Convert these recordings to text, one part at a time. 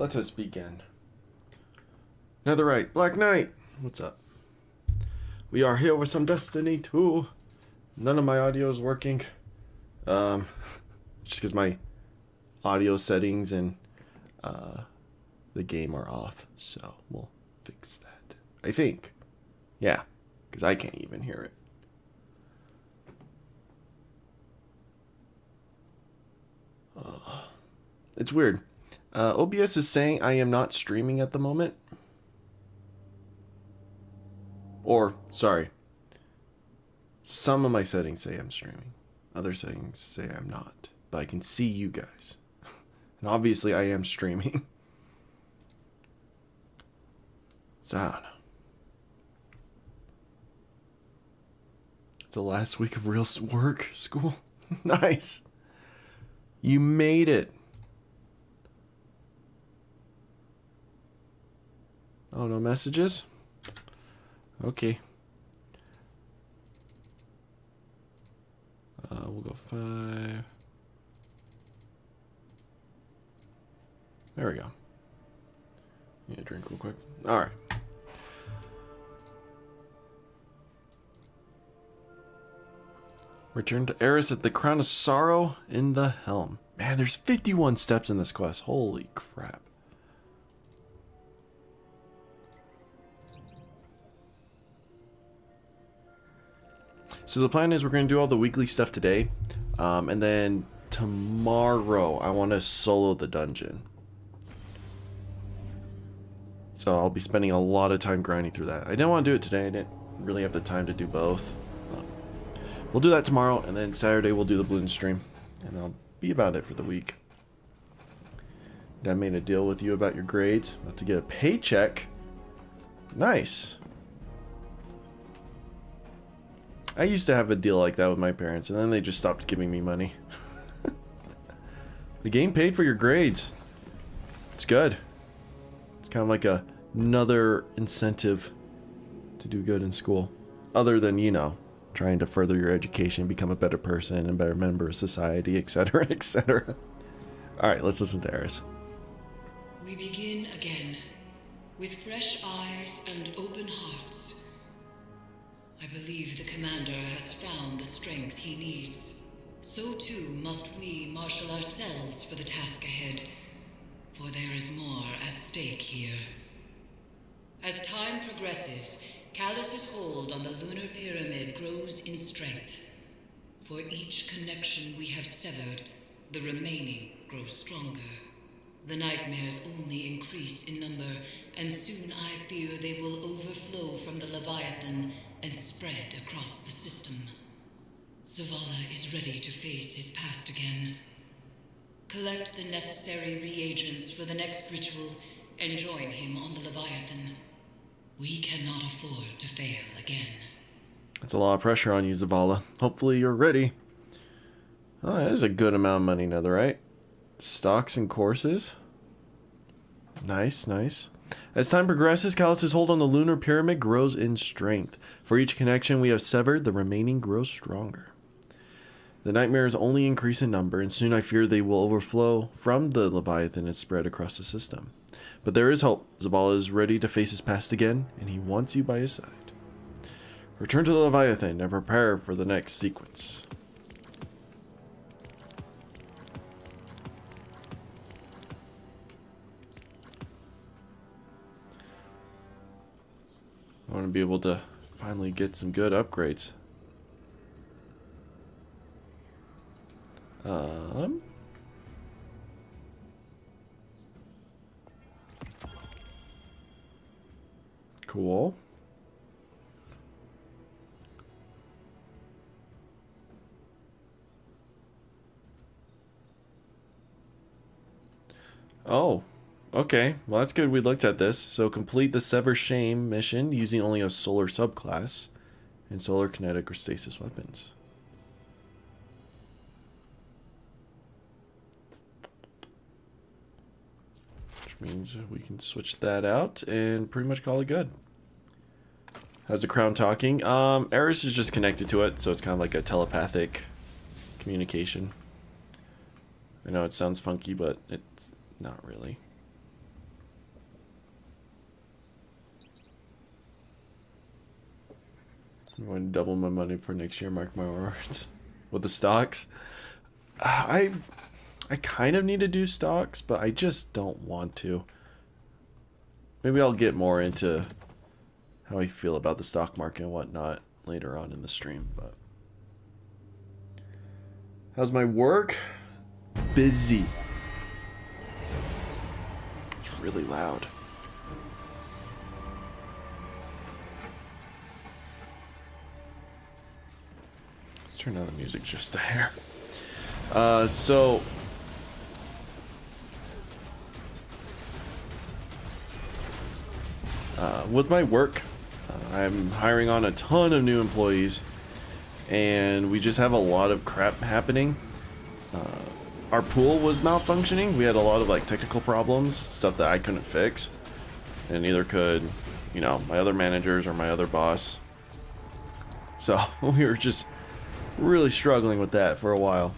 let us begin. Netherite, Black Knight, what's up? We are here with some Destiny 2. None of my audio is working. Just because my audio settings and the game are off. So we'll fix that. I think. Yeah, because I can't even hear it. It's weird. OBS is saying I am not streaming at the moment. Or, sorry. Some of my settings say I'm streaming. Other settings say I'm not. But I can see you guys. And obviously I am streaming. So I don't know. The last week of real work, school. Nice. You made it. Oh, no messages? Okay. We'll go 5. There we go. Yeah, drink real quick. All right. Return to Eris at the Crown of Sorrow in the Helm. Man, there's 51 steps in this quest. Holy crap. So the plan is we're going to do all the weekly stuff today. And then tomorrow I want to solo the dungeon. So I'll be spending a lot of time grinding through that. I didn't want to do it today. I didn't really have the time to do both. We'll do that tomorrow, and then Saturday we'll do the balloon stream. And that'll be about it for the week. I made a deal with you about your grades. About to get a paycheck. Nice. I used to have a deal like that with my parents, and then they just stopped giving me money. The game paid for your grades. It's good. It's kind of like another incentive to do good in school. Other than, you know, trying to further your education, become a better person, and better member of society, etc., etc. Alright, let's listen to Eris. We begin again, with fresh eyes and open hearts. I believe the commander has found the strength he needs. So too must we marshal ourselves for the task ahead, for there is more at stake here. As time progresses, Callus's hold on the lunar pyramid grows in strength. For each connection we have severed, the remaining grows stronger. The nightmares only increase in number, and soon I fear they will overflow from the Leviathan and spread across the system. Zavala is ready to face his past again. Collect the necessary reagents for the next ritual and join him on the Leviathan. We cannot afford to fail again. That's a lot of pressure on you, Zavala. Hopefully you're ready. Oh, that is a good amount of money, Netherite. Stocks and courses. Nice, nice. As time progresses, Callus's hold on the lunar pyramid grows in strength. For each connection we have severed, the remaining grows stronger. The nightmares only increase in number, and soon I fear they will overflow from the Leviathan and spread across the system. But there is hope. Zavala is ready to face his past again, and he wants you by his side. Return to the Leviathan and prepare for the next sequence. I want to be able to finally get some good upgrades. Cool. Oh, okay. Well, that's good we looked at this. So complete the Sever Shame mission using only a solar subclass and solar kinetic or stasis weapons. Which means we can switch that out and pretty much call it good. How's the crown talking? Eris is just connected to it, so it's kind of like a telepathic communication. I know it sounds funky, but it's not really. I'm going to double my money for next year, mark my words. With the stocks, I kind of need to do stocks, but I just don't want to. Maybe I'll get more into how I feel about the stock market and whatnot later on in the stream. But how's my work? Busy. It's really loud. Let's turn down the music just a hair. So with my work, I'm hiring on a ton of new employees, and we just have a lot of crap happening. Our pool was malfunctioning. We had a lot of like technical problems, stuff that I couldn't fix, and neither could, you know, my other managers or my other boss. So we were just really struggling with that for a while.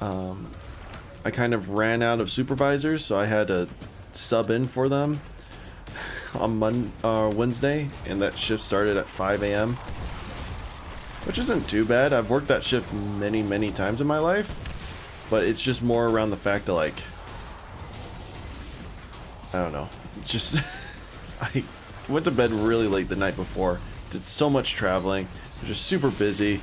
I kind of ran out of supervisors, so I had to sub in for them on Wednesday, and that shift started at 5 a.m. which isn't too bad. I've worked that shift many times in my life, but it's just more around the fact that, like, I don't know, just I went to bed really late the night before, did so much traveling, just super busy.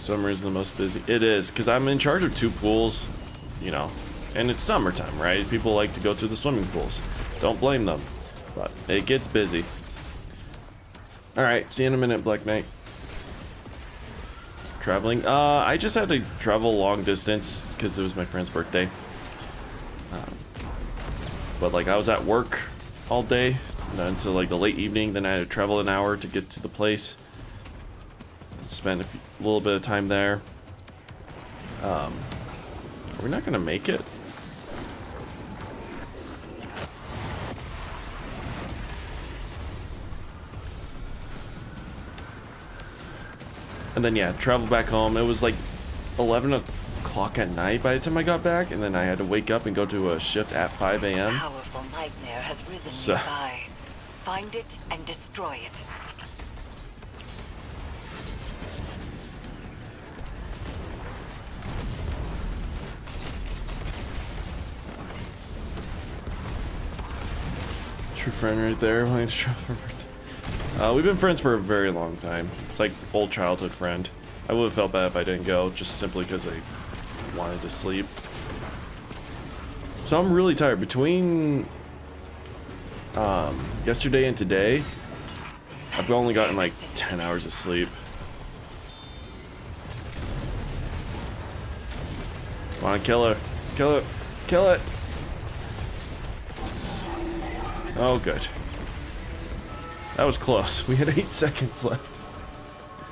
Summer is the most busy. It is, because I'm in charge of 2 pools, you know, and it's summertime, right? People like to go to the swimming pools. Don't blame them, but it gets busy. Alright, see you in a minute, Black Knight. Traveling? I just had to travel long distance because it was my friend's birthday. But like, I was at work all day until like the late evening, then I had to travel an hour to get to the place. Spend a little bit of time there. We're not gonna make it. And then yeah, travel back home. It was like 11 o'clock at night by the time I got back, and then I had to wake up and go to a shift at 5 a.m. A powerful nightmare has risen So nearby. Find it and destroy it. True friend right there. We've been friends for a very long time. It's like old childhood friend. I would have felt bad if I didn't go, just simply because I wanted to sleep. So I'm really tired. Between yesterday and today, I've only gotten like 10 hours of sleep. Come on, kill her. Kill it. Kill it. Oh, good. That was close. We had 8 seconds left.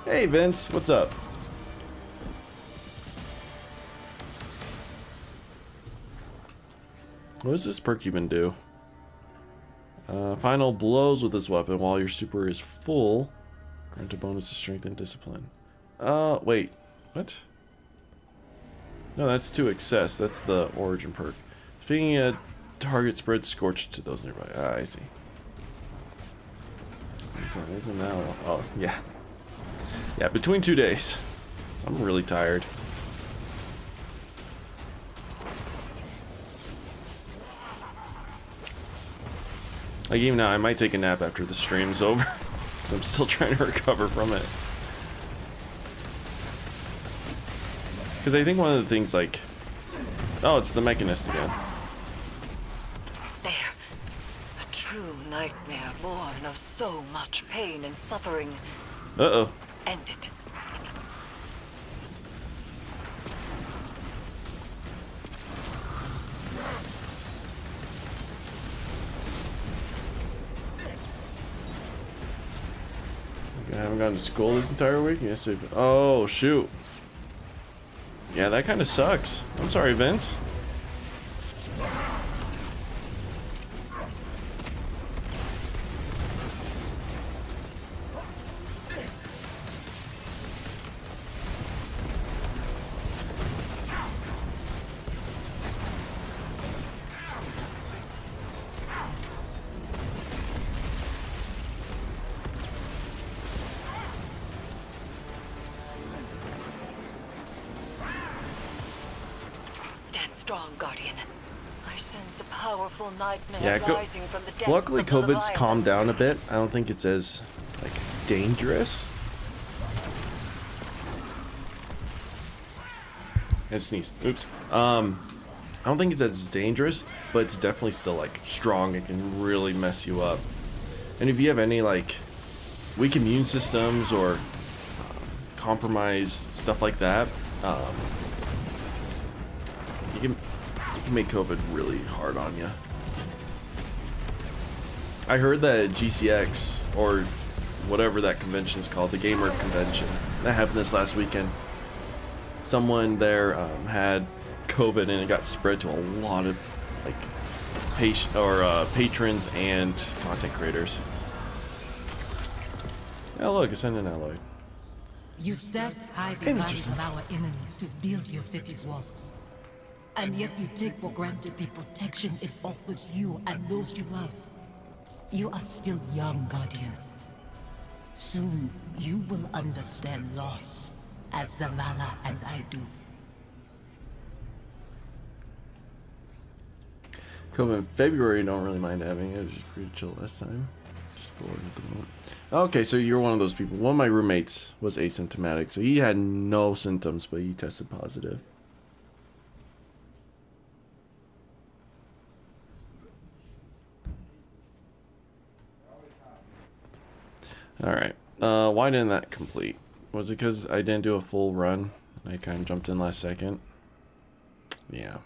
Hey, Vince. What's up? What does this perk even do? Final blows with this weapon while your super is full. Grant a bonus to strength and discipline. Wait. What? No, that's to excess. That's the origin perk. Defeating a target spread scorched to those nearby. Ah, I see. Isn't that one? Oh, yeah. Yeah, between 2 days. So I'm really tired. Like, even now, I might take a nap after the stream's over. I'm still trying to recover from it. Because I think one of the things, like... Oh, it's the Mechanist again. There. A true nightmare born of so much pain and suffering. Uh-oh. End it. I haven't gone to school this entire week? Yes, oh, shoot. Yeah, that kind of sucks. I'm sorry, Vince. Strong, Guardian. I sense a powerful nightmare Yeah, rising from the depths luckily of the COVID's Leviathan. calmed down a bit. I don't think it's as, like, dangerous. I sneezed. Oops. I don't think it's as dangerous, but it's definitely still, like, strong. It can really mess you up. And if you have any, like, weak immune systems or compromised stuff like that, you can make COVID really hard on you. I heard that GCX, or whatever that convention is called, the gamer convention, that happened this last weekend. Someone there had COVID and it got spread to a lot of like patrons and content creators. Oh look, it's an alloy. You stacked high Hey, Mr. devices of Simpson. our enemies to build your city's walls. And yet you take for granted the protection it offers you and those you love. You are still young, Guardian. Soon, you will understand loss, as Zavala and I do. COVID in February, don't really mind having it. It was just pretty chill last time. Just bored at the moment. Okay, so you're one of those people. One of my roommates was asymptomatic, so he had no symptoms, but he tested positive. Alright, why didn't that complete? Was it because I didn't do a full run? I kind of jumped in last second. Yeah.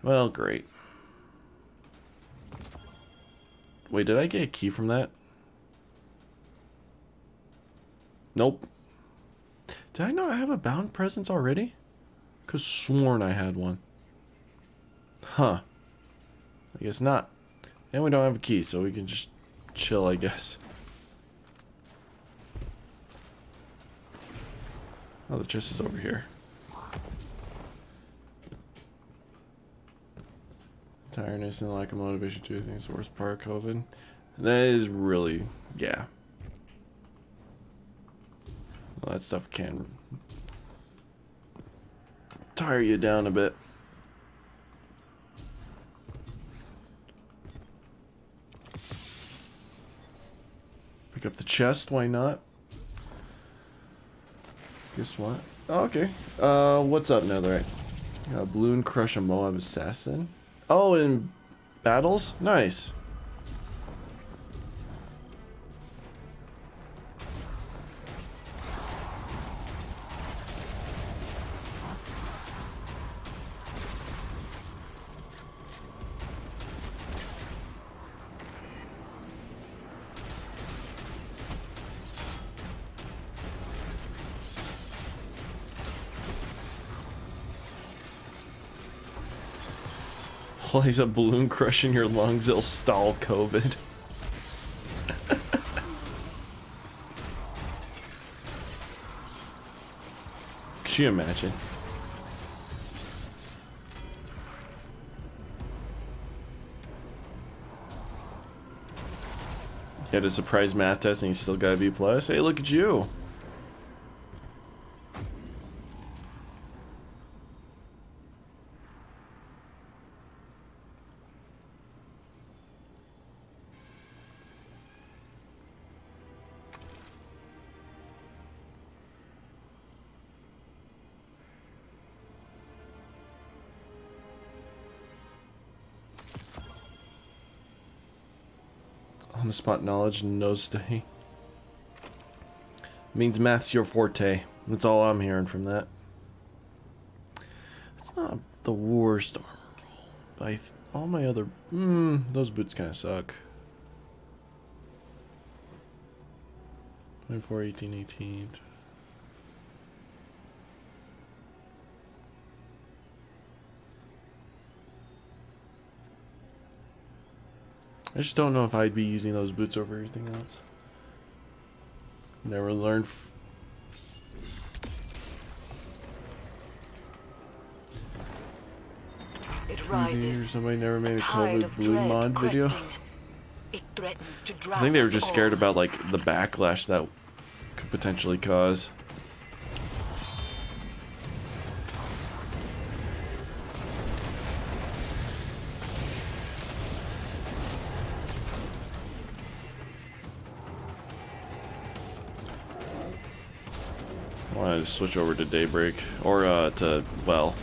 Well, great. Wait, did I get a key from that? Nope. Did I not have a bound presence already? Could've sworn I had one. Huh. I guess not. And we don't have a key, so we can just chill, I guess. Oh, the chest is over here. Tiredness and lack of motivation to do things. The worst part of COVID. That is really, yeah. Well, that stuff can tire you down a bit. Pick up the chest, why not? Guess what? Oh, okay. What's up, Netherite? Balloon crush a Moab assassin. Oh, in battles? Nice. While he's a balloon crushing your lungs, it'll stall COVID. Could you imagine? You had a surprise math test and you still got a B+. Hey, look at you. On the spot knowledge, no stay. Means math's your forte. That's all I'm hearing from that. It's not the worst armor roll. But all my other... those boots kind of suck. 24, 18, 18. I just don't know if I'd be using those boots over anything else. Never learned. It rises. Somebody never made a tide COVID of blue dread mod video. cresting. It threatens to drown I think they were us just all. scared about like the backlash that could potentially cause. I wanted to switch over to Daybreak or to well.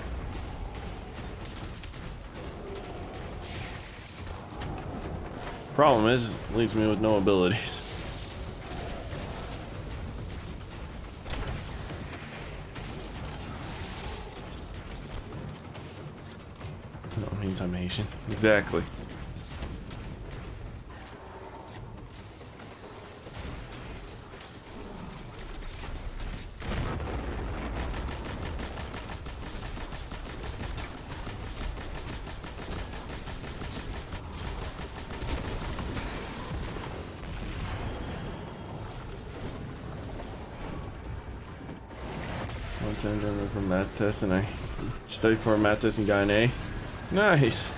Problem is, it leaves me with no abilities. That means I'm Haitian. Exactly. One time done for math test and I studied for a math test and got an A. Nice.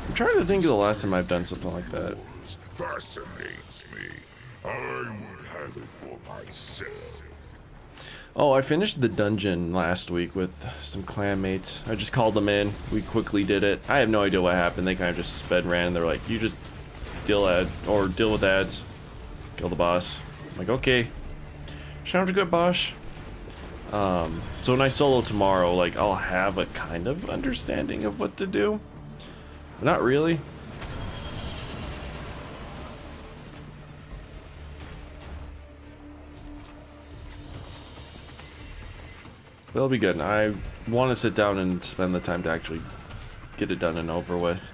I'm trying to think of the last time I've done something like that. Fascinates me. I would have it for myself. Oh, I finished the dungeon last week with some clanmates. I just called them in. We quickly did it. I have no idea what happened. They kind of just sped ran. They're like, you just deal with ads. Kill the boss. I'm like, okay. Sounds good, boss. So when I solo tomorrow, like, I'll have a kind of understanding of what to do. But not really. But it'll be good. I want to sit down and spend the time to actually get it done and over with.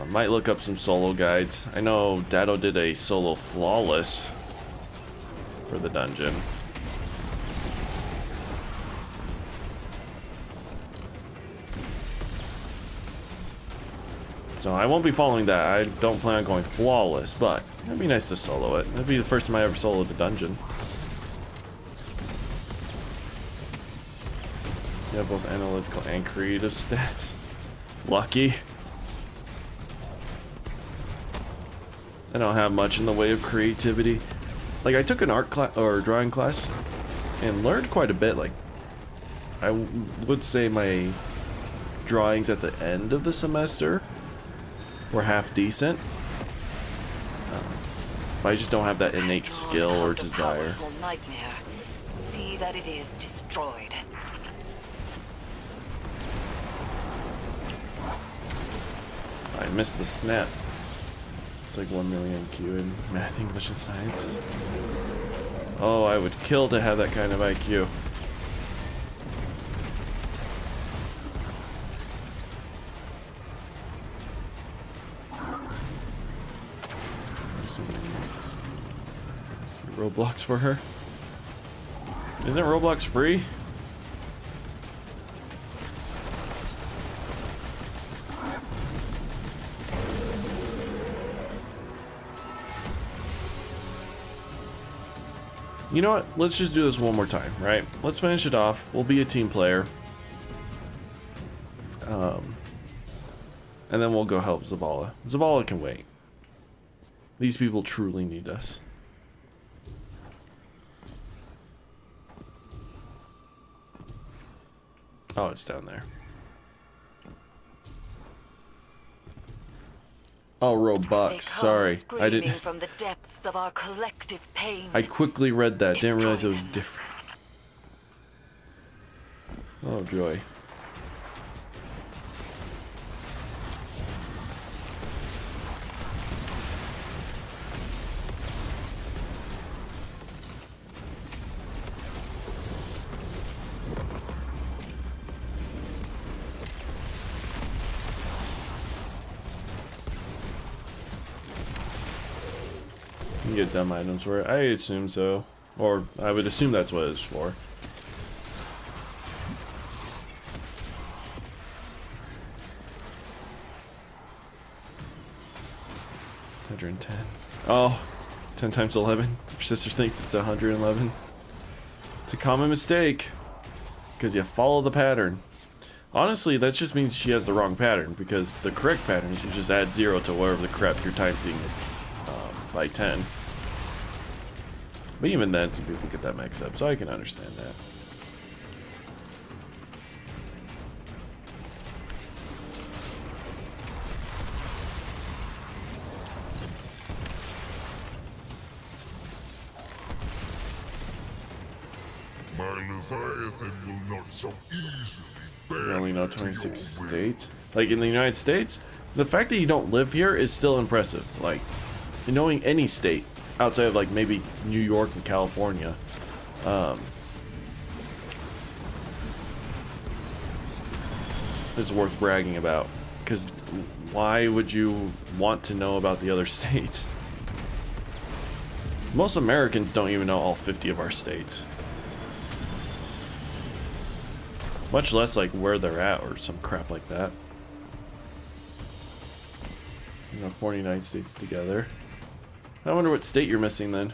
Might look up some solo guides. I know Dado did a solo flawless for the dungeon. So I won't be following that. I don't plan on going flawless, but it'd be nice to solo it. It'd be the first time I ever soloed a dungeon. You have both analytical and creative stats. Lucky. I don't have much in the way of creativity. Like, I took an art class or drawing class and learned quite a bit. Like, I would say my drawings at the end of the semester were half decent. But I just don't have that innate skill or desire. Nightmare. See that it is destroyed. I missed the snap. It's like 1 million Q in math, English, and science. Oh, I would kill to have that kind of IQ. Roblox for her. Isn't Roblox free? You know what? Let's just do this one more time, right? Let's finish it off. We'll be a team player. And then we'll go help Zavala. Zavala can wait. These people truly need us. Oh, it's down there. Oh, Robux. Sorry. I didn't. From the depths of our collective pain. I quickly read that. Didn't realize it was different. Oh, joy. You can get dumb items for it. I assume so. Or I would assume that's what it's for. 110. Oh, 10 times 11. Your sister thinks it's 111. It's a common mistake because you follow the pattern. Honestly, that just means she has the wrong pattern, because the correct pattern is you just add 0 to whatever the crap you're timesing by 10. But even then, some people get that mixed up, so I can understand that. My Leviathan will not so easily bend You only know to 26 your will. states. Like in the United States, the fact that you don't live here is still impressive. Like, knowing any state outside of like maybe New York and California, is worth bragging about. Because why would you want to know about the other states? Most Americans don't even know all 50 of our states. Much less like where they're at or some crap like that. You know, 49 states together. I wonder what state you're missing then.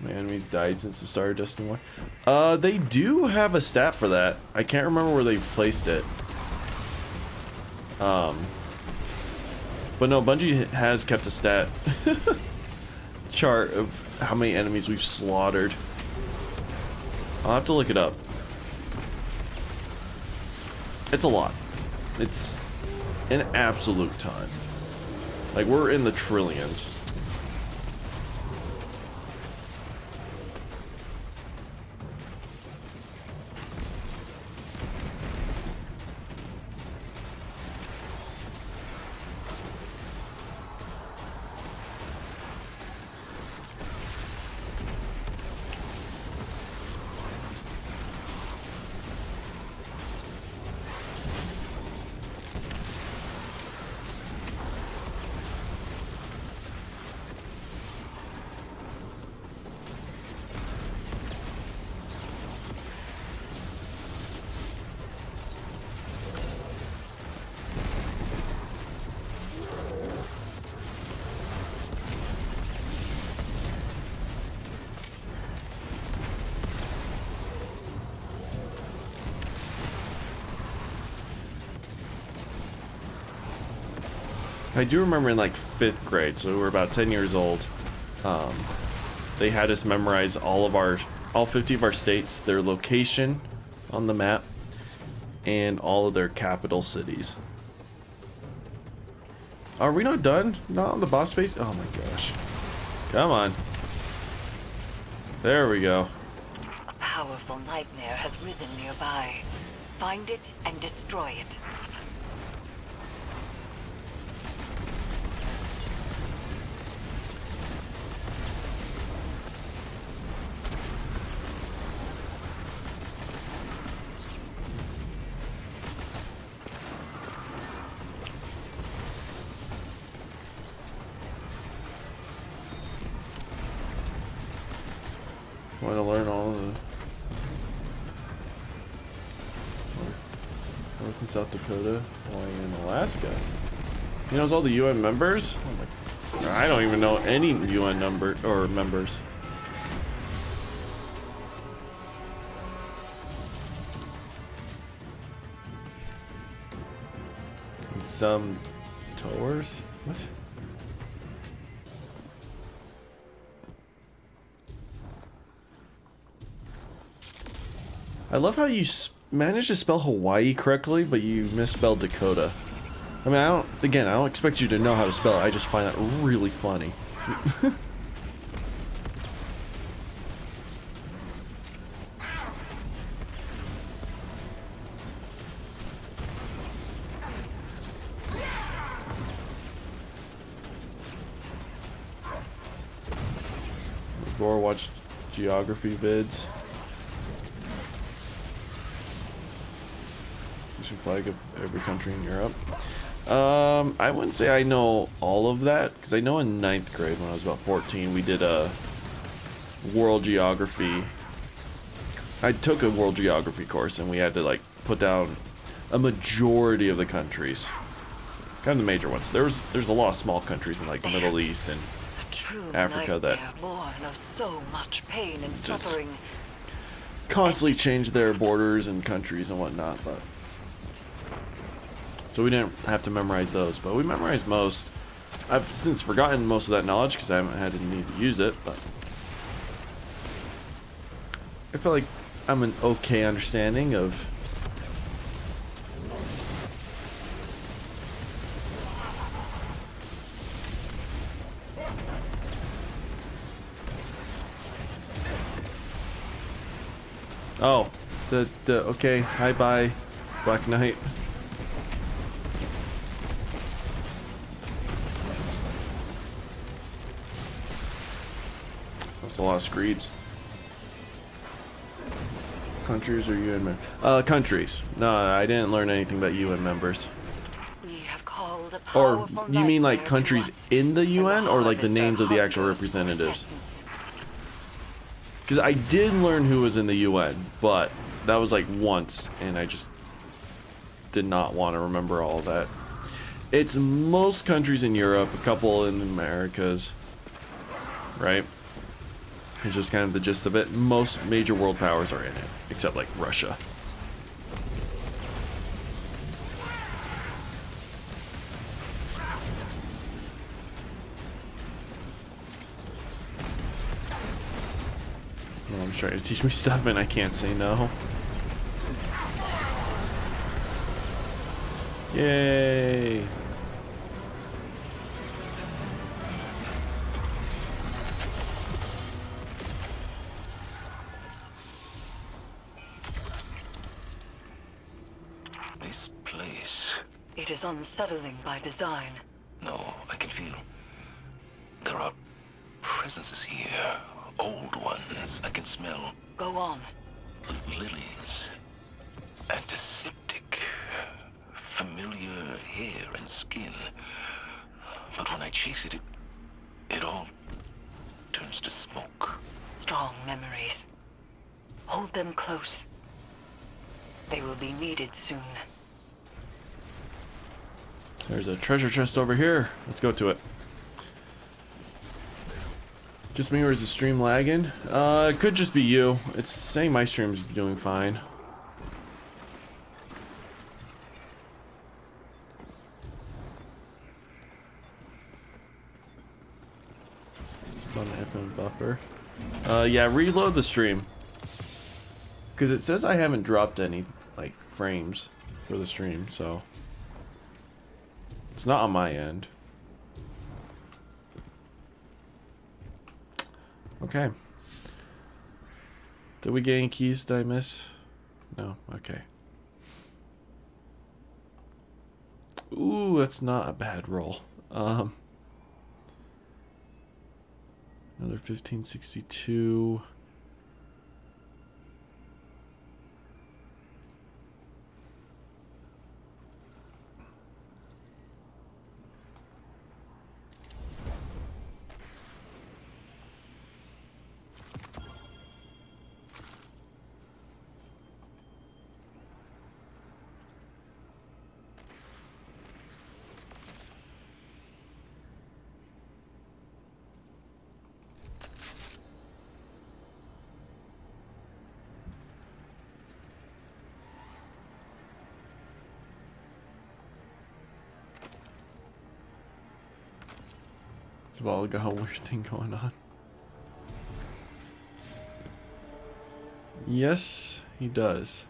My enemies died since the start of Destiny 1. They do have a stat for that. I can't remember where they placed it. But no, Bungie has kept a stat chart of how many enemies we've slaughtered. I'll have to look it up. It's a lot. It's an absolute ton. Like, we're in the trillions. I do remember in like 5th grade, so we're about 10 years old, they had us memorize all 50 of our states, their location on the map, and all of their capital cities. Are we not done? Not on the boss face? Oh my gosh. Come on. There we go. A powerful nightmare has risen nearby. Find it and destroy it. Want to learn all of the North and South Dakota, Hawaii, and Alaska. He knows all the UN members? Oh my, I don't even know any UN number or members. And some towers? What? I love how you managed to spell Hawaii correctly, but you misspelled Dakota. I mean, I don't expect you to know how to spell it. I just find that really funny. Or watch geography vids. Flag of every country in Europe. I wouldn't say I know all of that, because I know in 9th grade when I was about 14 we did a world geography. I took a world geography course and we had to like put down a majority of the countries Kind of the major ones. There's a lot of small countries in like the Middle East and A true Africa that nightmare born of so much pain and suffering. constantly change their borders and countries and whatnot, but so we didn't have to memorize those, but we memorized most. I've since forgotten most of that knowledge because I haven't had a need to use it, but I feel like I'm an okay understanding of oh, okay, hi bye, Black Knight. That's a lot of screeds. Countries or UN members? Countries. No, I didn't learn anything about UN members. We have called a Or powerful you mean like nightmare to countries us, in the and UN, or like the harvest names of the actual hungers for representatives? sentence. Because I did learn who was in the UN, but that was like once, and I just did not want to remember all of that. It's most countries in Europe, a couple in the Americas, right? It's just kind of the gist of it. Most major world powers are in it, except like Russia. Mom's trying to teach me stuff and I can't say no. Yay! This place. It is unsettling by design. No, I can feel. There are presences here. Old ones. I can smell. Go on. Lilies. Antiseptic. Familiar hair and skin. But when I chase it, it all turns to smoke. Strong memories. Hold them close. They will be needed soon. There's a treasure chest over here. Let's go to it. Just me, or is the stream lagging? It could just be you. It's saying my stream's doing fine. It's on the FM buffer. Yeah, reload the stream. Because it says I haven't dropped any, like, frames for the stream, so it's not on my end. Okay. Did we get any keys? Did I miss? No. Okay. Ooh, that's not a bad roll. Another 1562. Well, got a weird thing going on. Yes, he does.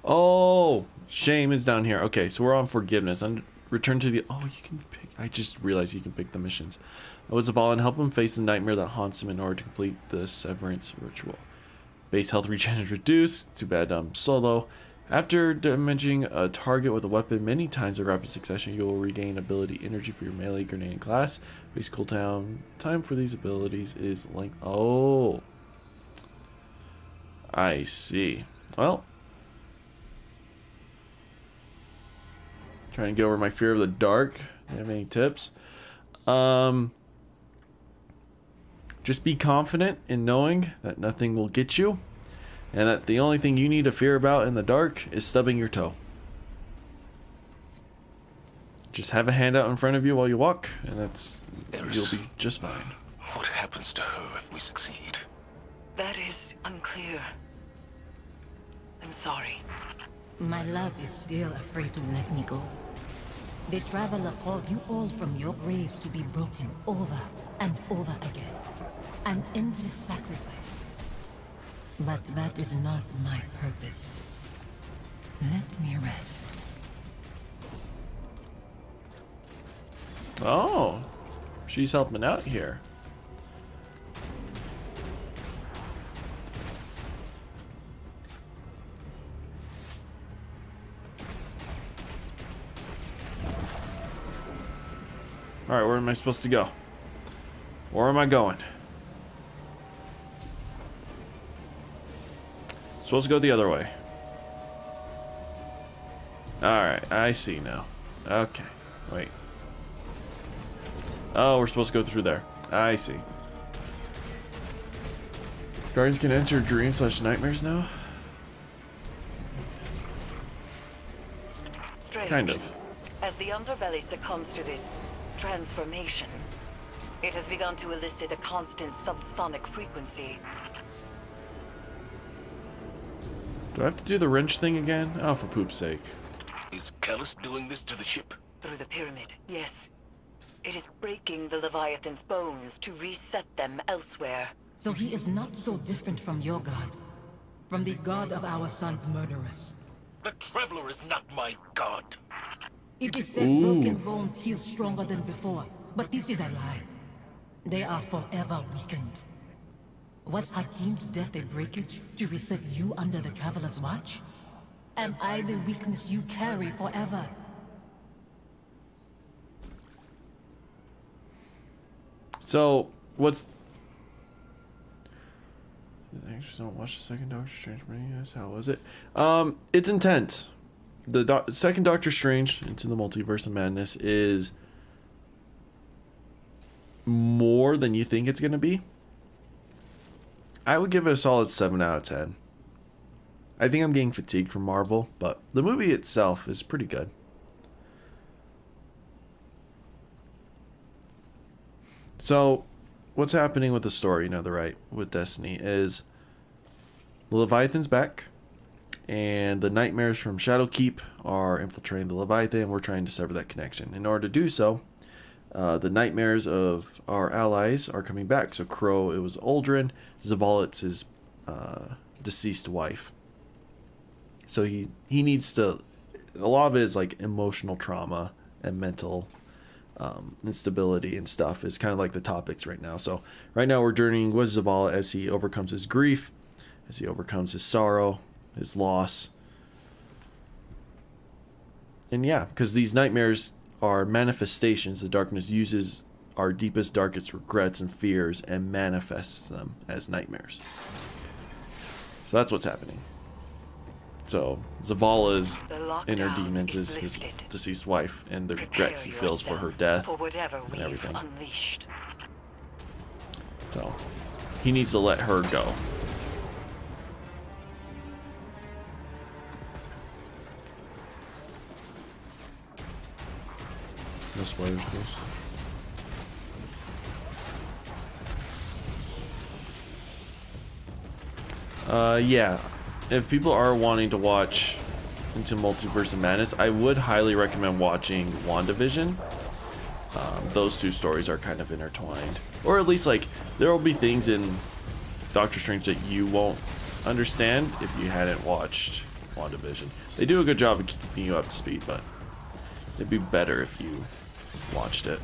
Oh, shame is down here. Okay, so we're on forgiveness. Return to the. Oh, you can pick. I just realized you can pick the missions. What's Zavala and help him face the nightmare that haunts him in order to complete the severance ritual. Base health regen is reduced. Too bad I'm solo. After damaging a target with a weapon many times in rapid succession, you will regain ability energy for your melee, grenade, and class. Base cooldown time for these abilities is length. Oh, I see. Well, trying to get over my fear of the dark. Do you have any tips? Just be confident in knowing that nothing will get you. and that the only thing you need to fear about in the dark is stubbing your toe. Just have a hand out in front of you while you walk, and you'll be just fine. What happens to her if we succeed? That is unclear. I'm sorry. My love is still afraid to let me go. The Traveler called you all from your graves to be broken over and over again. An endless sacrifice. But that is not my purpose. Let me rest. Oh, she's helping out here. Alright, where am I supposed to go? Where am I going? Supposed to go the other way. Alright, I see now. Okay, wait. Oh, we're supposed to go through there. I see. Guardians can enter dreams/nightmares now? Strange. Kind of. As the underbelly succumbs to this transformation, it has begun to elicit a constant subsonic frequency. Do I have to do the wrench thing again? Oh, for poop's sake. Is Callus doing this to the ship? Through the pyramid, yes. It is breaking the Leviathan's bones to reset them elsewhere. So he is not so different from your god. From the god of our son's murderers. The Traveler is not my god. It is said broken bones heal stronger than before, but this is a lie. They are forever weakened. Was Hakim's death a breakage to reset you under the Traveler's watch? Am I the weakness you carry forever? So, what's... Actors don't watch the second Doctor Strange movie. Yes, how was it? It's intense. The second Doctor Strange into the Multiverse of Madness is more than you think it's gonna be. I would give it a solid 7 out of 10. I think I'm getting fatigued from Marvel, but the movie itself is pretty good. So, what's happening with the story now, with Destiny is the Leviathan's back, and the nightmares from Shadowkeep are infiltrating the Leviathan, and we're trying to sever that connection. In order to do so, the nightmares of our allies are coming back. So Crow, it was Aldrin, Zavala, it's his deceased wife. So he needs to, a lot of it is like emotional trauma and mental instability and stuff is kind of like the topics right now. So right now we're journeying with Zavala as he overcomes his grief, as he overcomes his sorrow, his loss. And yeah, because these nightmares are manifestations. The darkness uses our deepest, darkest regrets and fears and manifests them as nightmares. So that's what's happening. So Zavala's inner demons is his deceased wife and the regret he feels for her death and everything. Unleashed. So he needs to let her go. No spoilers, please. Yeah. If people are wanting to watch into Multiverse of Madness, I would highly recommend watching WandaVision. Those two stories are kind of intertwined. Or at least, like, there will be things in Doctor Strange that you won't understand if you hadn't watched WandaVision. They do a good job of keeping you up to speed, but it'd be better if you watched it.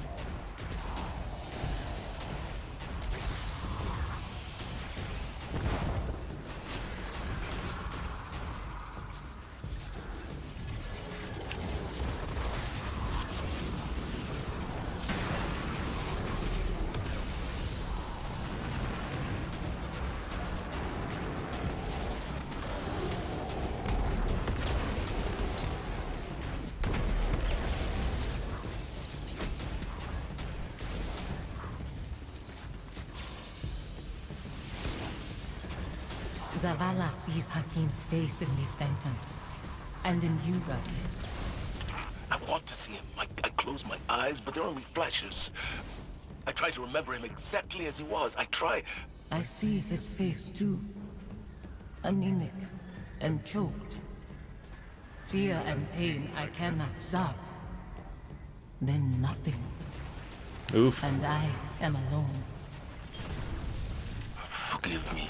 Zavala sees Hakim's face in these phantoms. And in you, Guardian. I want to see him. I close my eyes, but they're only flashes. I try to remember him exactly as he was. I try. I see his face too. Anemic and choked. Fear and pain I cannot stop. Then nothing. Oof. And I am alone. Forgive me.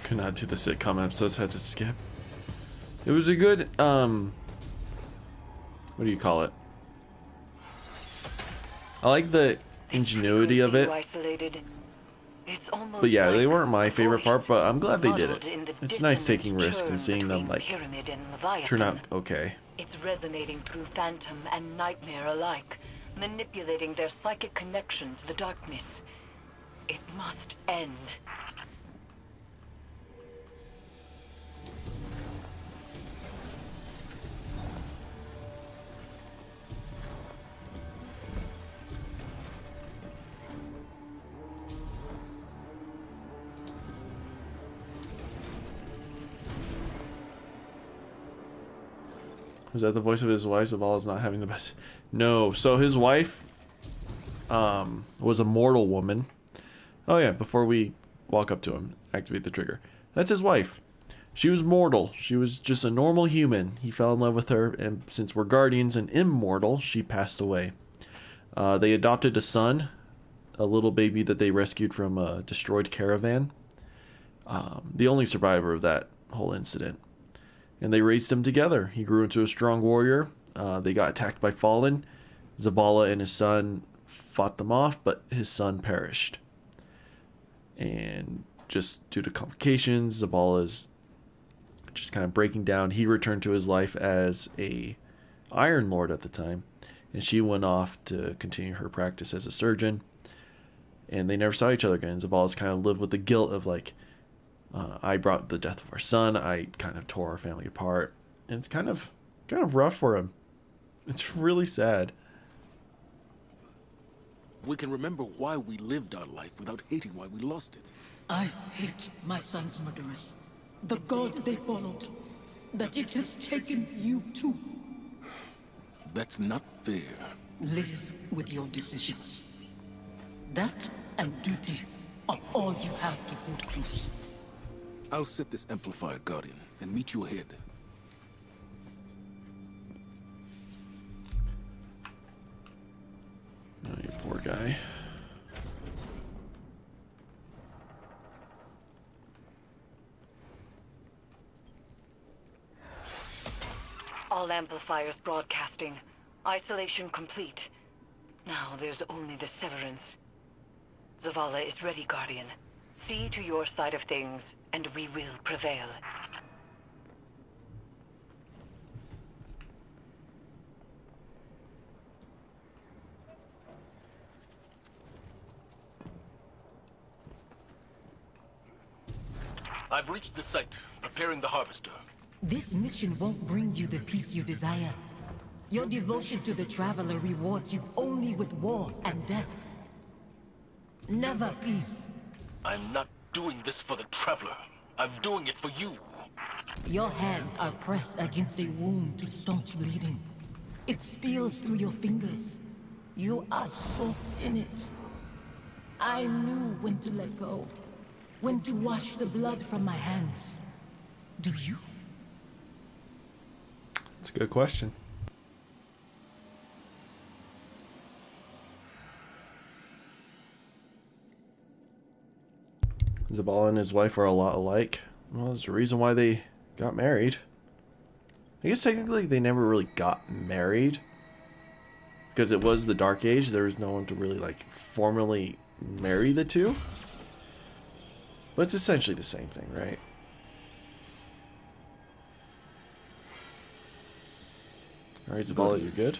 Could not do the sitcom episodes, had to skip. It was a good, what do you call it? I like the ingenuity of it. But yeah, they weren't my favorite part, but I'm glad they did it. It's nice taking risks and seeing them, like, turn out okay. It's resonating through Phantom and Nightmare alike, manipulating their psychic connection to the darkness. It must end. Was that the voice of his wife? Zavala's not having the best. No. So his wife was a mortal woman. Oh yeah, before we walk up to him, activate the trigger. That's his wife. She was mortal. She was just a normal human. He fell in love with her, and since we're guardians and immortal, she passed away. They adopted a son, a little baby that they rescued from a destroyed caravan. The only survivor of that whole incident. And they raised him together. He grew into a strong warrior. They got attacked by Fallen. Zavala and his son fought them off, but his son perished. And just due to complications, Zavala's just kind of breaking down. He returned to his life as a Iron Lord at the time. And she went off to continue her practice as a surgeon. And they never saw each other again. Zavala's kind of lived with the guilt of like, I brought the death of our son. I kind of tore our family apart, and it's kind of rough for him. It's really sad. We can remember why we lived our life without hating why we lost it. I hate my son's murderers. The god they followed. That it has taken you too. That's not fair. Live with your decisions. That and duty are all you have to hold close. I'll set this amplifier, Guardian, and meet you ahead. Oh, you poor guy. All amplifiers broadcasting. Isolation complete. Now there's only the severance. Zavala is ready, Guardian. See to your side of things, and we will prevail. I've reached the site, preparing the harvester. This mission won't bring you the peace you desire. Your devotion to the Traveler rewards you only with war and death. Never peace. I'm not doing this for the Traveler. I'm doing it for you. Your hands are pressed against a wound to staunch bleeding. It spills through your fingers. You are soaked in it. I knew when to let go. When to wash the blood from my hands. Do you? It's a good question. Zavala and his wife are a lot alike. Well, there's a reason why they got married. I guess technically they never really got married. Because it was the Dark Age, there was no one to really like formally marry the two. But it's essentially the same thing, right? Alright, Zavala, you're good?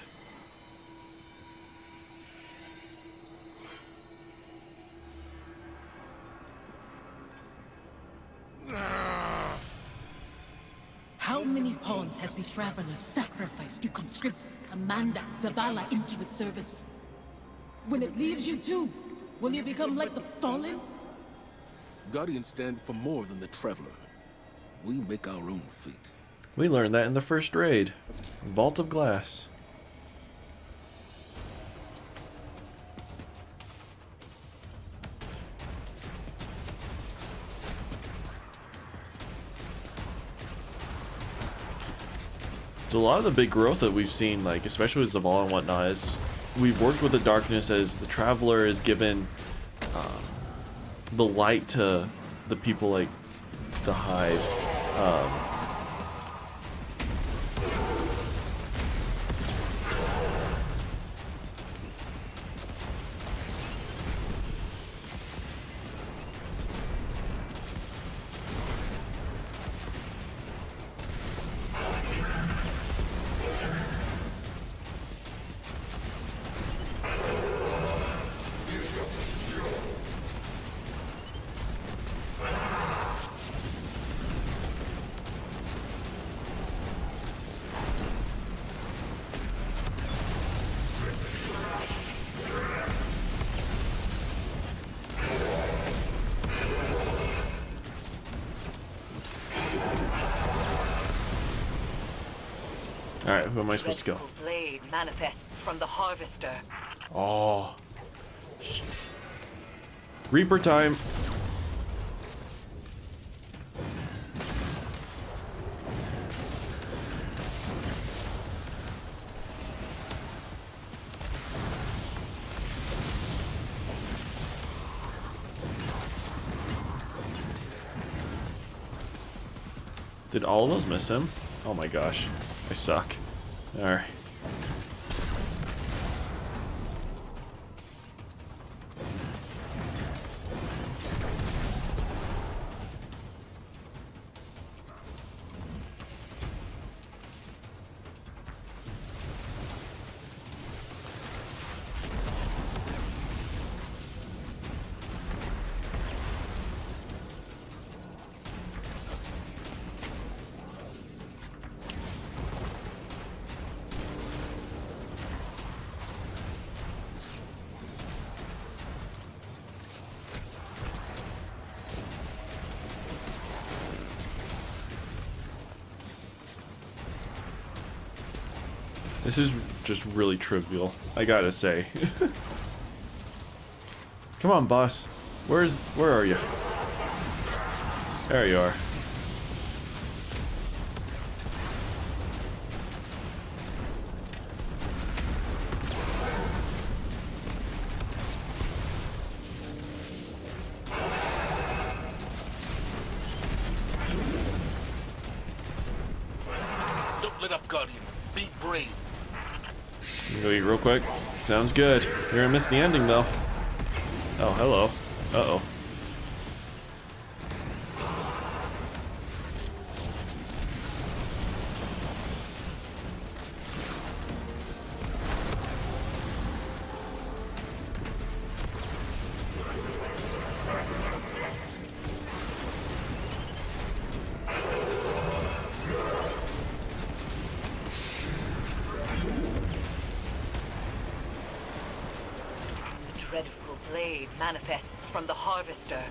How many pawns has the Traveler sacrificed to conscript Commander Zavala into its service? When it leaves you too, will you become like the Fallen? Guardians stand for more than the Traveler. We make our own fate. We learned that in the first raid. Vault of Glass. So a lot of the big growth that we've seen, like especially with Zavala and whatnot, is we've worked with the darkness as the Traveler is given the light to the people like the Hive. Alright, who am I supposed to go? Dreadful blade manifests from the Harvester. Oh. Reaper time. Did all of those miss him? Oh my gosh. I suck. Alright. This is just really trivial, I gotta say. Come on, boss. Where are you? There you are. Don't let up, Guardian. Be brave. Go eat real quick. Sounds good. You're gonna miss the ending though. Oh, hello. Uh-oh. Dreadful blade manifests from the Harvester.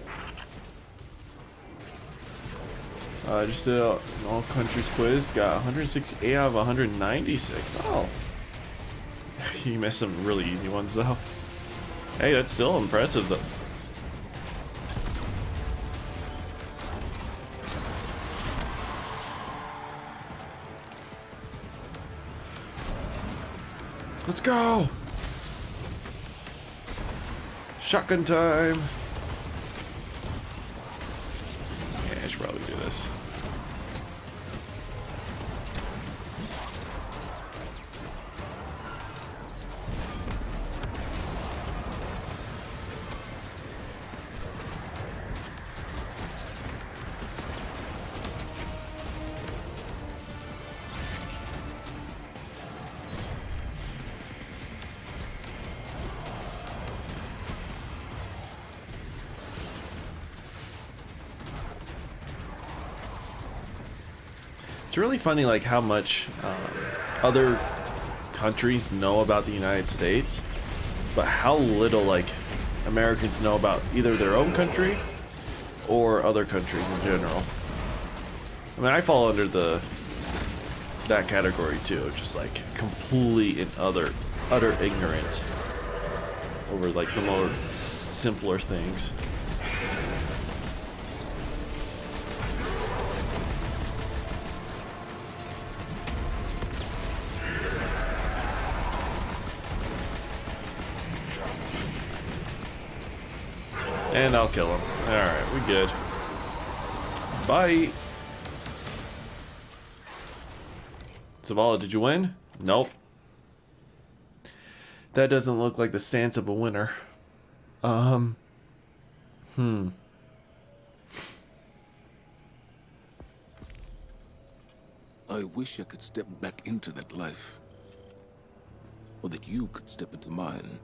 Just did an all countries quiz. Got 168 out of 196. Oh. You missed some really easy ones though. Hey, that's still impressive though. Let's go! Shotgun time! Yeah, I should probably do this. really funny, like how much other countries know about the United States, but how little like Americans know about either their own country or other countries in general. I mean, I fall under that category too, just like complete and utter ignorance over like the more simpler things. And I'll kill him. Alright, we good. Bye. Zavala, did you win? Nope. That doesn't look like the stance of a winner. I wish I could step back into that life. Or that you could step into mine.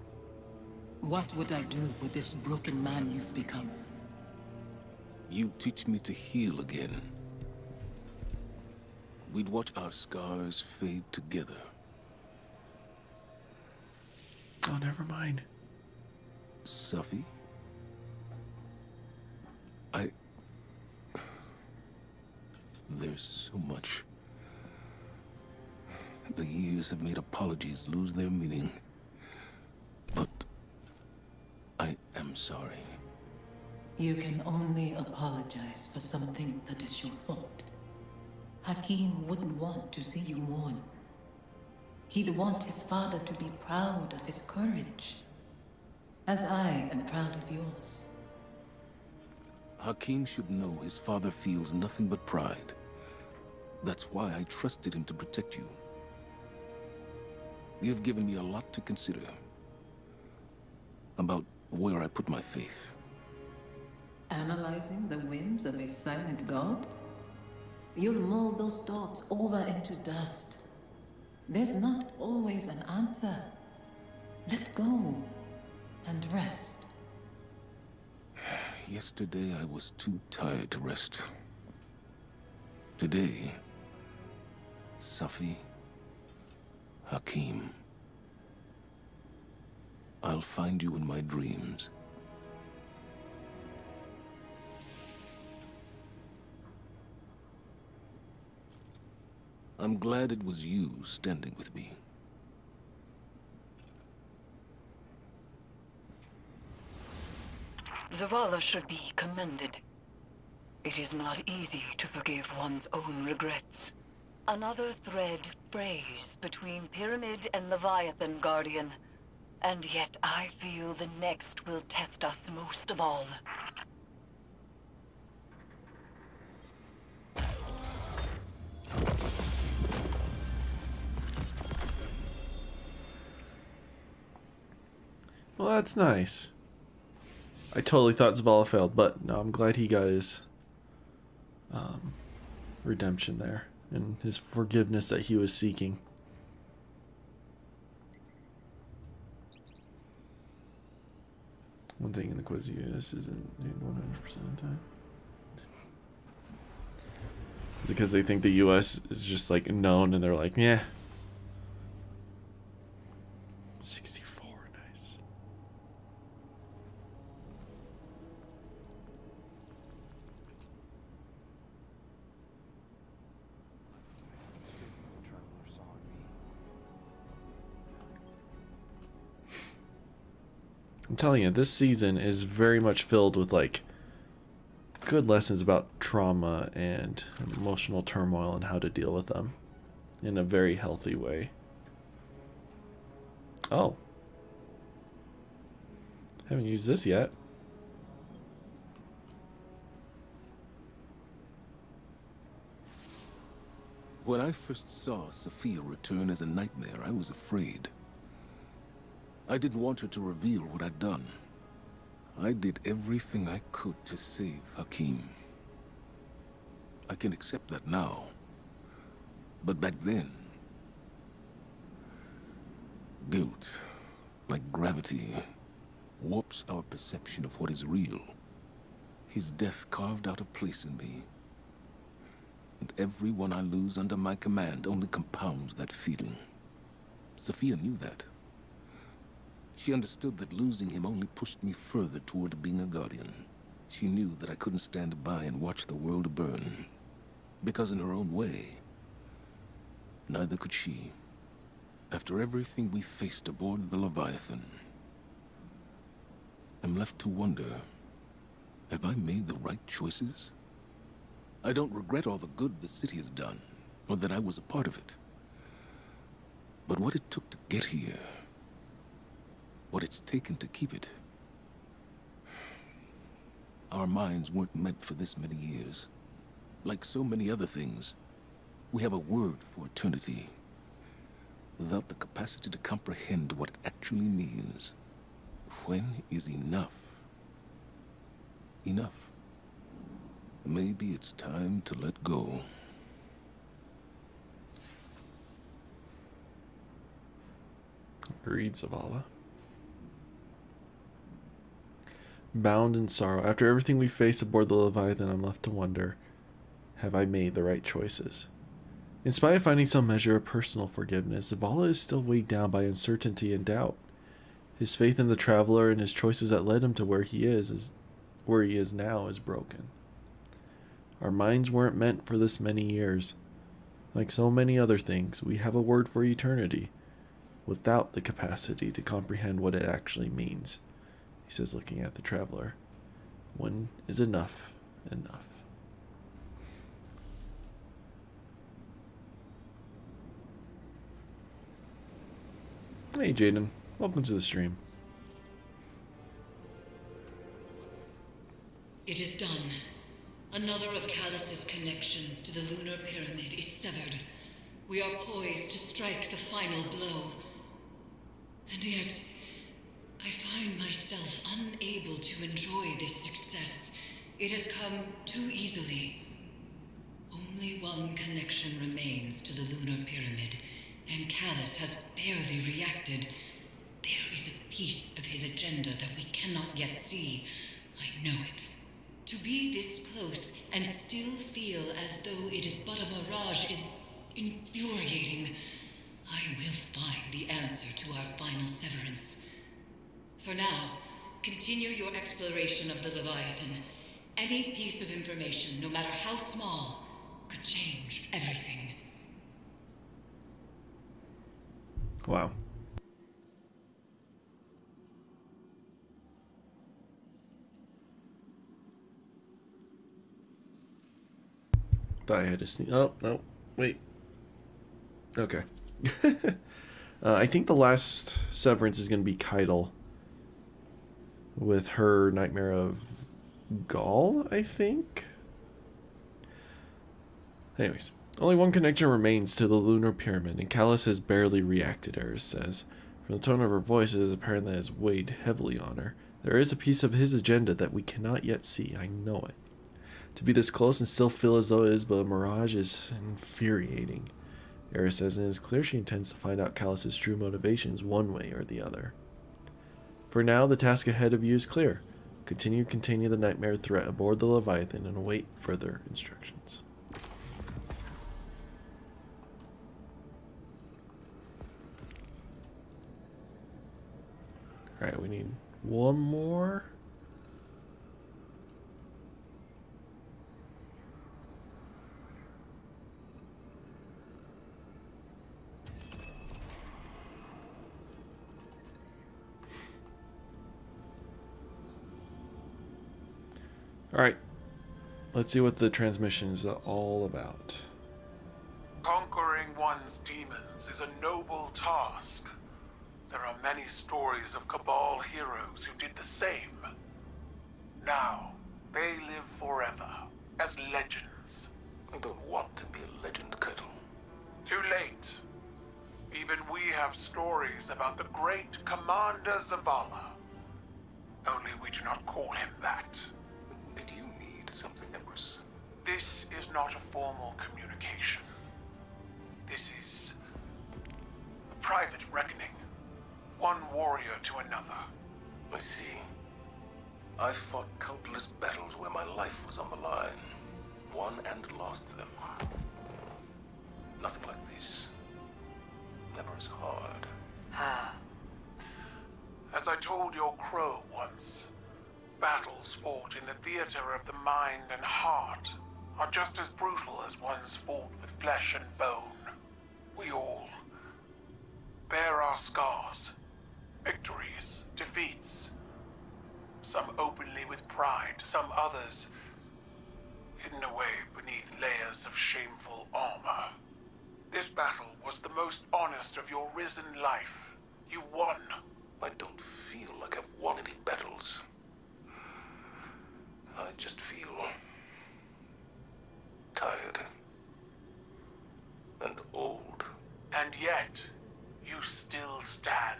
What would I do with this broken man you've become? You teach me to heal again. We'd watch our scars fade together. Oh, never mind. Safi? There's so much. The years have made apologies lose their meaning. But I am sorry. You can only apologize for something that is your fault. Hakim wouldn't want to see you mourn. He'd want his father to be proud of his courage, as I am proud of yours. Hakim should know his father feels nothing but pride. That's why I trusted him to protect you. You've given me a lot to consider about where I put my faith. Analyzing the whims of a silent god? You'll mold those thoughts over into dust. There's not always an answer. Let go and rest. Yesterday I was too tired to rest. Today, Safi, Hakim, I'll find you in my dreams. I'm glad it was you standing with me. Zavala should be commended. It is not easy to forgive one's own regrets. Another thread frays between Pyramid and Leviathan, Guardian. And yet I feel the next will test us most of all. Well, that's nice. I totally thought Zavala failed, but no, I'm glad he got his redemption there and his forgiveness that he was seeking. One thing in the quiz US isn't 100% of the time. Is it because they think the US is just like known and they're like, yeah. 64, nice. I'm telling you, this season is very much filled with like good lessons about trauma and emotional turmoil and how to deal with them in a very healthy way. Oh. Haven't used this yet. When I first saw Sophia return as a nightmare, I was afraid. I didn't want her to reveal what I'd done. I did everything I could to save Hakim. I can accept that now. But back then, guilt, like gravity, warps our perception of what is real. His death carved out a place in me. And everyone I lose under my command only compounds that feeling. Sophia knew that. She understood that losing him only pushed me further toward being a guardian. She knew that I couldn't stand by and watch the world burn. Because in her own way, neither could she. After everything we faced aboard the Leviathan, I'm left to wonder, have I made the right choices? I don't regret all the good the city has done, or that I was a part of it. But what it took to get here, what it's taken to keep it. Our minds weren't meant for this many years. Like so many other things, we have a word for eternity, without the capacity to comprehend what it actually means. When is enough? Enough. Maybe it's time to let go. Agreed, Zavala. Bound in sorrow. After everything we face aboard the Leviathan, I'm left to wonder, have I made the right choices? In spite of finding some measure of personal forgiveness, Zavala is still weighed down by uncertainty and doubt. His faith in the Traveler and his choices that led him to where he is now is broken. Our minds weren't meant for this many years. Like so many other things, we have a word for eternity, without the capacity to comprehend what it actually means. He says, looking at the Traveler. When is enough enough? Hey Jaden, welcome to the stream. It is done. Another of Callus's connections to the lunar pyramid is severed. We are poised to strike the final blow. And yet, I find myself unable to enjoy this success. It has come too easily. Only one connection remains to the lunar pyramid, and Callus has barely reacted. There is a piece of his agenda that we cannot yet see. I know it. To be this close and still feel as though it is but a mirage is infuriating. I will find the answer to our final severance. For now, continue your exploration of the Leviathan. Any piece of information, no matter how small, could change everything. Wow. Thought I had to sneak. Oh, no. Wait. Okay. I think the last severance is going to be Keitel. With her Nightmare of Gaul, I think? Anyways. Only one connection remains to the lunar pyramid, and Callus has barely reacted, Eris says. From the tone of her voice, it is apparent that it has weighed heavily on her. There is a piece of his agenda that we cannot yet see. I know it. To be this close and still feel as though it is but a mirage is infuriating. Eris says, and it is clear she intends to find out Callus's true motivations one way or the other. For now, the task ahead of you is clear. Continue containing the nightmare threat aboard the Leviathan and await further instructions. Alright, we need one more. Alright, let's see what the transmission is all about. Conquering one's demons is a noble task. There are many stories of Cabal heroes who did the same. Now, they live forever, as legends. I don't want to be a legend, Kettle. Too late. Even we have stories about the great Commander Zavala. Only we do not call him that. Did you need something, Empress? This is not a formal communication. This is a private reckoning. One warrior to another. I see. I fought countless battles where my life was on the line. Won and lost them. As I told your crow once, battles fought in the theater of the mind and heart are just as brutal as ones fought with flesh and bone. We all bear our scars, victories, defeats. Some openly with pride, some others hidden away beneath layers of shameful armor. This battle was the most honest of your risen life. You won. I don't feel like I've won any battles. I just feel tired and old. And yet, you still stand.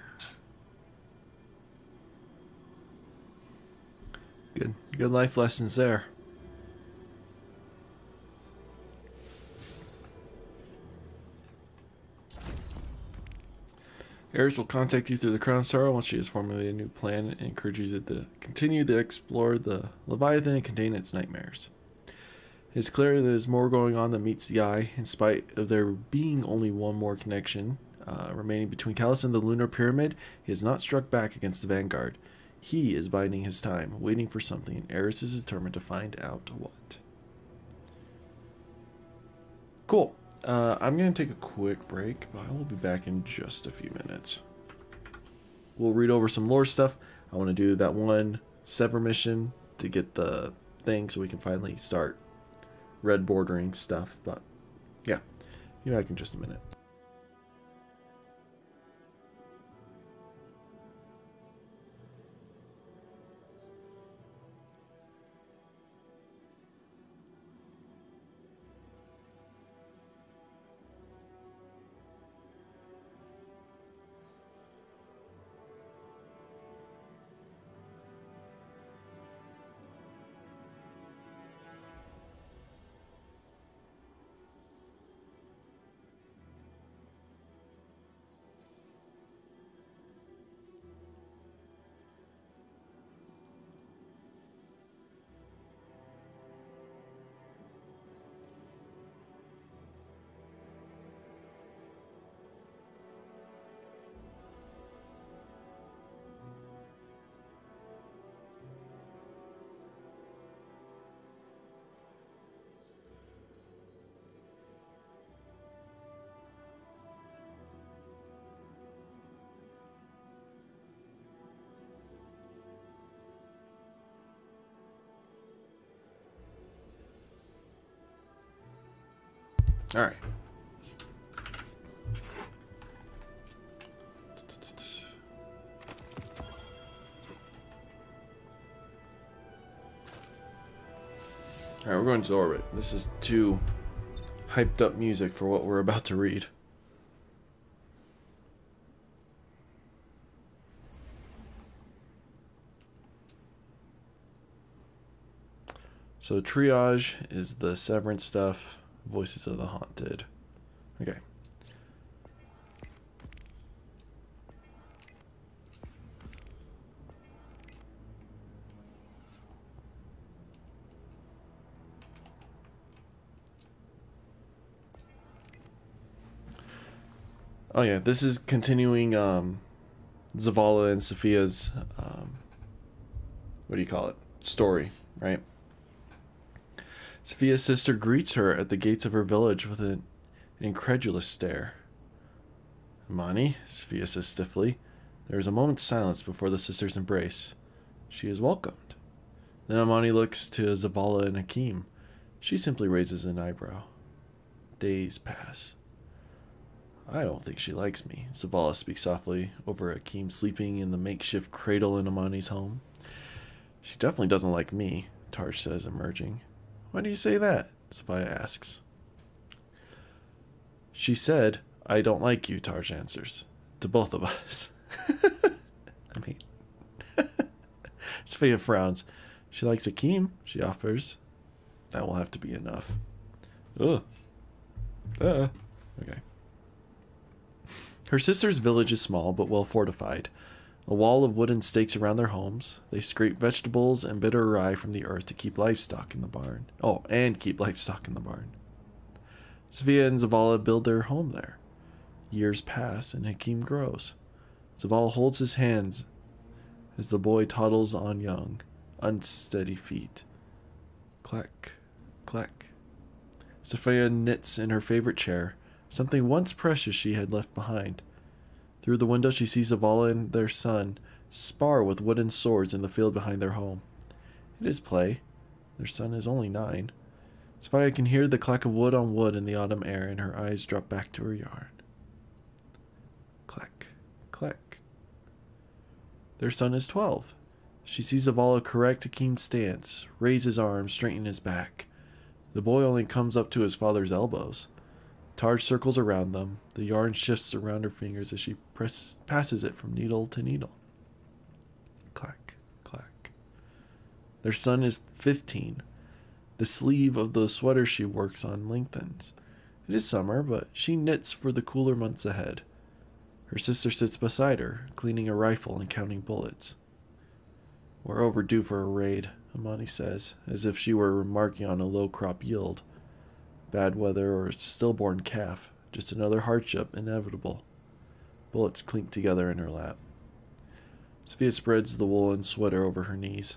Good life lessons there. Eris will contact you through the Crown Sorrow once she has formulated a new plan and encourages you to continue to explore the Leviathan and contain its nightmares. It's clear that there's more going on than meets the eye, in spite of there being only one more connection remaining between Callus and the Lunar Pyramid. He has not struck back against the Vanguard. He is biding his time, waiting for something, and Eris is determined to find out what. Cool. I'm going to take a quick break, but I will be back in just a few minutes. We'll read over some lore stuff. I want to do that one Sever mission to get the thing so we can finally start red bordering stuff. But yeah, be back in just a minute. All right. All right, we're going to orbit. This is too hyped up music for what we're about to read. So triage is the Severance stuff. Voices of the Haunted. Okay. Oh yeah, this is continuing Zavala and Sophia's what do you call it? Story, right? Sophia's sister greets her at the gates of her village with an incredulous stare. Amani, Sophia says stiffly. There is a moment's silence before the sisters embrace. She is welcomed. Then Amani looks to Zavala and Hakim. She simply raises an eyebrow. Days pass. I don't think she likes me, Zavala speaks softly over Hakim sleeping in the makeshift cradle in Amani's home. She definitely doesn't like me, Tarj says, emerging. Why do you say that? Sophia asks. She said, I don't like you, Tarj answers. To both of us. I mean... Sophia frowns. She likes Hakim, she offers. That will have to be enough. Ugh. Okay. Her sister's village is small but well fortified. A wall of wooden stakes around their homes. They scrape vegetables and bitter rye from the earth to keep livestock in the barn. Oh, and keep livestock in the barn. Sophia and Zavala build their home there. Years pass and Hakim grows. Zavala holds his hands as the boy toddles on young, unsteady feet. Clack, clack. Sophia knits in her favorite chair, something once precious she had left behind. Through the window she sees Zavala and their son spar with wooden swords in the field behind their home. It is play. Their son is only 9. Sophia can hear the clack of wood on wood in the autumn air, and her eyes drop back to her yarn. Clack, clack. Their son is 12. She sees Zavala correct Hakeem's stance, raise his arms, straighten his back. The boy only comes up to his father's elbows. Targe circles around them. The yarn shifts around her fingers as she passes it from needle to needle. Clack, clack. Their son is 15. The sleeve of the sweater she works on lengthens. It is summer, but she knits for the cooler months ahead. Her sister sits beside her, cleaning a rifle and counting bullets. We're overdue for a raid, Amani says, as if she were remarking on a low crop yield. Bad weather or a stillborn calf, just another hardship inevitable. Bullets clink together in her lap. Sophia spreads the woolen sweater over her knees.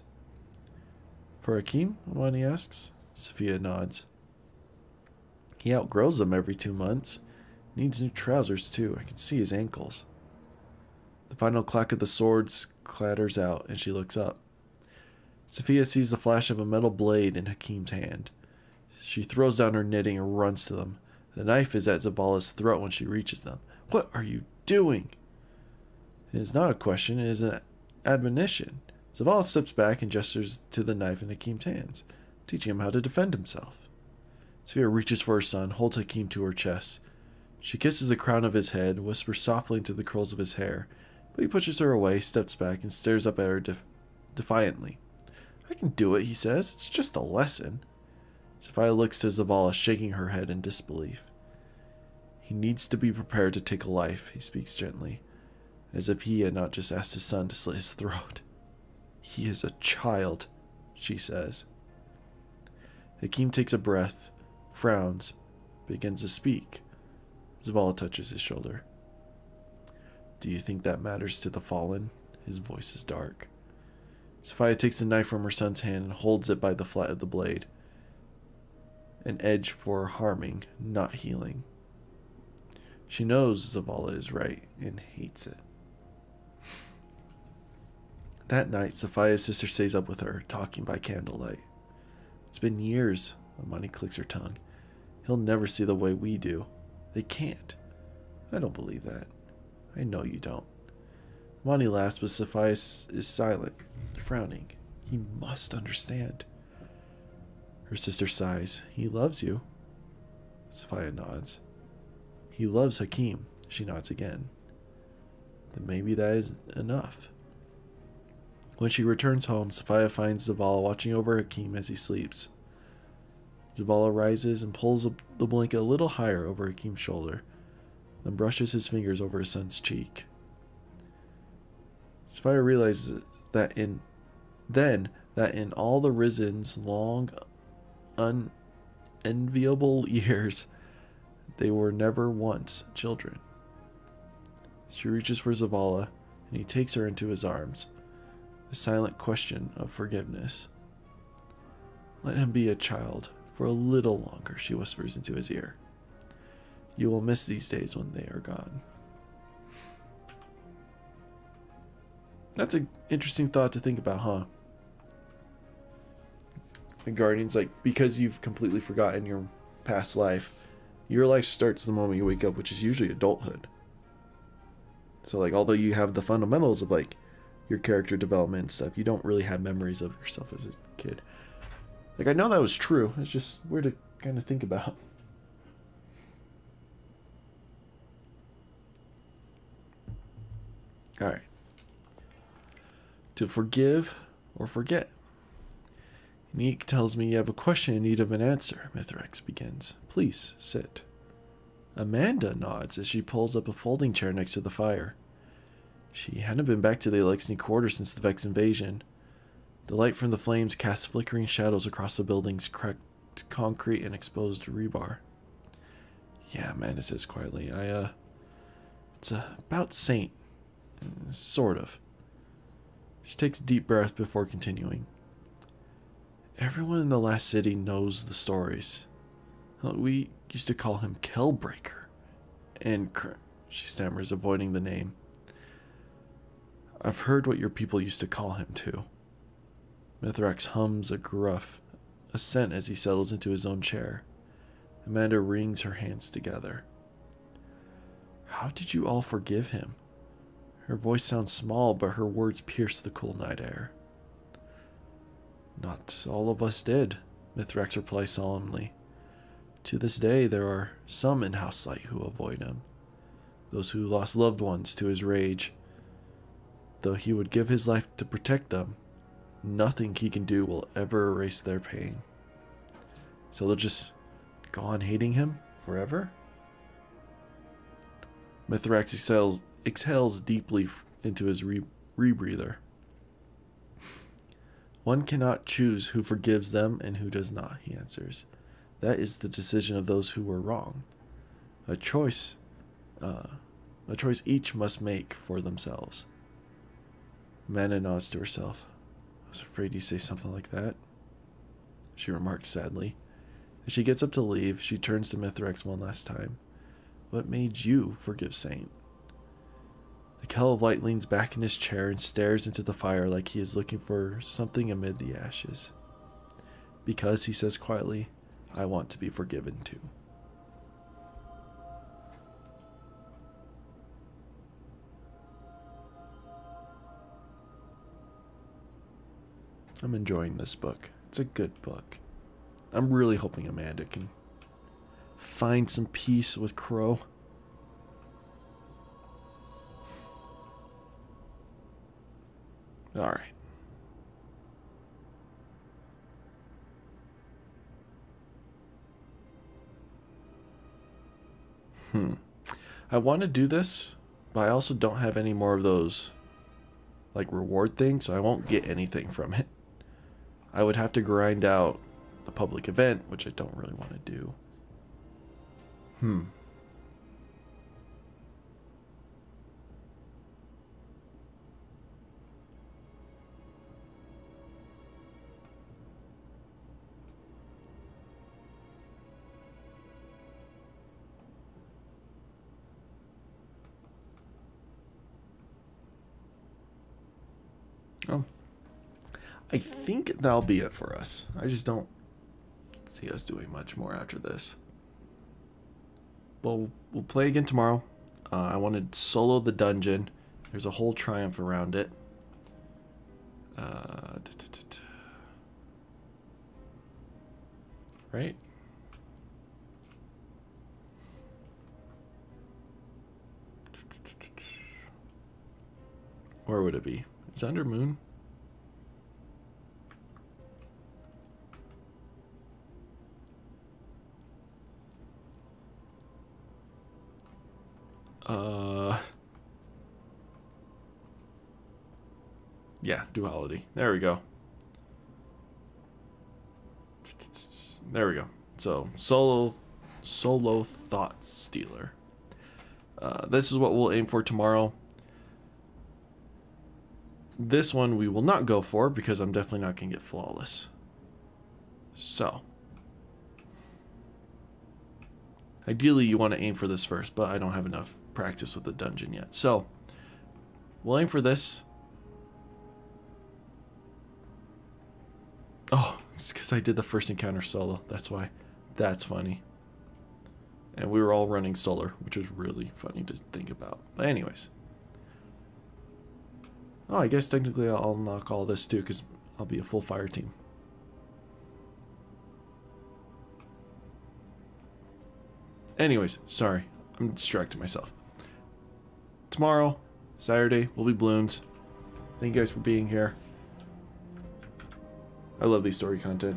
For Hakeem? Amani asks. Sophia nods. He outgrows them every 2 months. Needs new trousers, too. I can see his ankles. The final clack of the swords clatters out, and she looks up. Sophia sees the flash of a metal blade in Hakeem's hand. She throws down her knitting and runs to them. The knife is at Zavala's throat when she reaches them. What are you doing? It is not a question, it is an admonition. Zavala steps back and gestures to the knife in Hakeem's hands, teaching him how to defend himself. Sophia reaches for her son, holds Hakeem to her chest. She kisses the crown of his head, whispers softly into the curls of his hair, but he pushes her away, steps back, and stares up at her defiantly. I can do it, he says. It's just a lesson. Sophia looks to Zavala, shaking her head in disbelief. He needs to be prepared to take a life, he speaks gently, as if he had not just asked his son to slit his throat. He is a child, she says. Hakeem takes a breath, frowns, begins to speak. Zavala touches his shoulder. Do you think that matters to the fallen? His voice is dark. Sophia takes the knife from her son's hand and holds it by the flat of the blade. An edge for harming, not healing. She knows Zavala is right and hates it. That night, Sophia's sister stays up with her, talking by candlelight. It's been years, Amani clicks her tongue. He'll never see the way we do. They can't. I don't believe that. I know you don't. Amani laughs, but Sophia is silent, frowning. He must understand. Her sister sighs. He loves you. Sophia nods. He loves Hakeem. She nods again. Then maybe that is enough. When she returns home, Sophia finds Zavala watching over Hakeem as he sleeps. Zavala rises and pulls the blanket a little higher over Hakeem's shoulder, then brushes his fingers over his son's cheek. Sophia realizes that in all the Risen's long, unenviable years, they were never once children. She reaches for Zavala, and he takes her into his arms. A silent question of forgiveness. Let him be a child for a little longer, she whispers into his ear. You will miss these days when they are gone. That's an interesting thought to think about, huh? The Guardians, like, because you've completely forgotten your past life, your life starts the moment you wake up, which is usually adulthood. So, like, although you have the fundamentals of, like, your character development and stuff, you don't really have memories of yourself as a kid. Like, I know that was true. It's just weird to kind of think about. Alright. To forgive or forget. Neek tells me you have a question in need of an answer, Mithrax begins. Please, sit. Amanda nods as she pulls up a folding chair next to the fire. She hadn't been back to the Alexei quarters since the Vex invasion. The light from the flames casts flickering shadows across the building's cracked concrete and exposed rebar. Yeah, Amanda says quietly. It's about Saint. Sort of. She takes a deep breath before continuing. Everyone in the last city knows the stories. We used to call him Kellbreaker. And she stammers, avoiding the name. I've heard what your people used to call him too. Mithrax hums a gruff assent as he settles into his own chair. Amanda wrings her hands together. How did you all forgive him? Her voice sounds small, but her words pierce the cool night air. Not all of us did, Mithrax replies solemnly. To this day, there are some in House Light who avoid him. Those who lost loved ones to his rage. Though he would give his life to protect them, nothing he can do will ever erase their pain. So they'll just go on hating him forever? Mithrax exhales deeply into his rebreather. One cannot choose who forgives them and who does not, he answers. That is the decision of those who were wrong. A choice each must make for themselves. Amanda nods to herself. I was afraid you'd say something like that, she remarks sadly. As she gets up to leave, she turns to Mithrax one last time. What made you forgive Saint? The Kell of Light leans back in his chair and stares into the fire like he is looking for something amid the ashes. Because, he says quietly, I want to be forgiven too. I'm enjoying this book. It's a good book. I'm really hoping Amanda can find some peace with Crow. Alright. I want to do this, but I also don't have any more of those like reward things, so I won't get anything from it. I would have to grind out the public event, which I don't really want to do. Oh. I think that'll be it for us. I just don't see us doing much more after this. Well, we'll play again tomorrow. I wanted to solo the dungeon. There's a whole triumph around it. Right? Where would it be? Is it under Moon? Yeah, duality. There we go. There we go. So, solo Thought Stealer. This is what we'll aim for tomorrow. This one we will not go for because I'm definitely not going to get flawless. So, ideally you want to aim for this first, but I don't have enough practice with the dungeon yet. So, we'll aim for this. Oh, it's because I did the first encounter solo. That's why. That's funny. And we were all running solar, which was really funny to think about. But anyways. Oh, I guess technically I'll unlock all this too, because I'll be a full fire team. Anyways, sorry. I'm distracting myself. Tomorrow, Saturday, will be Bloons. Thank you guys for being here. I love these story contents.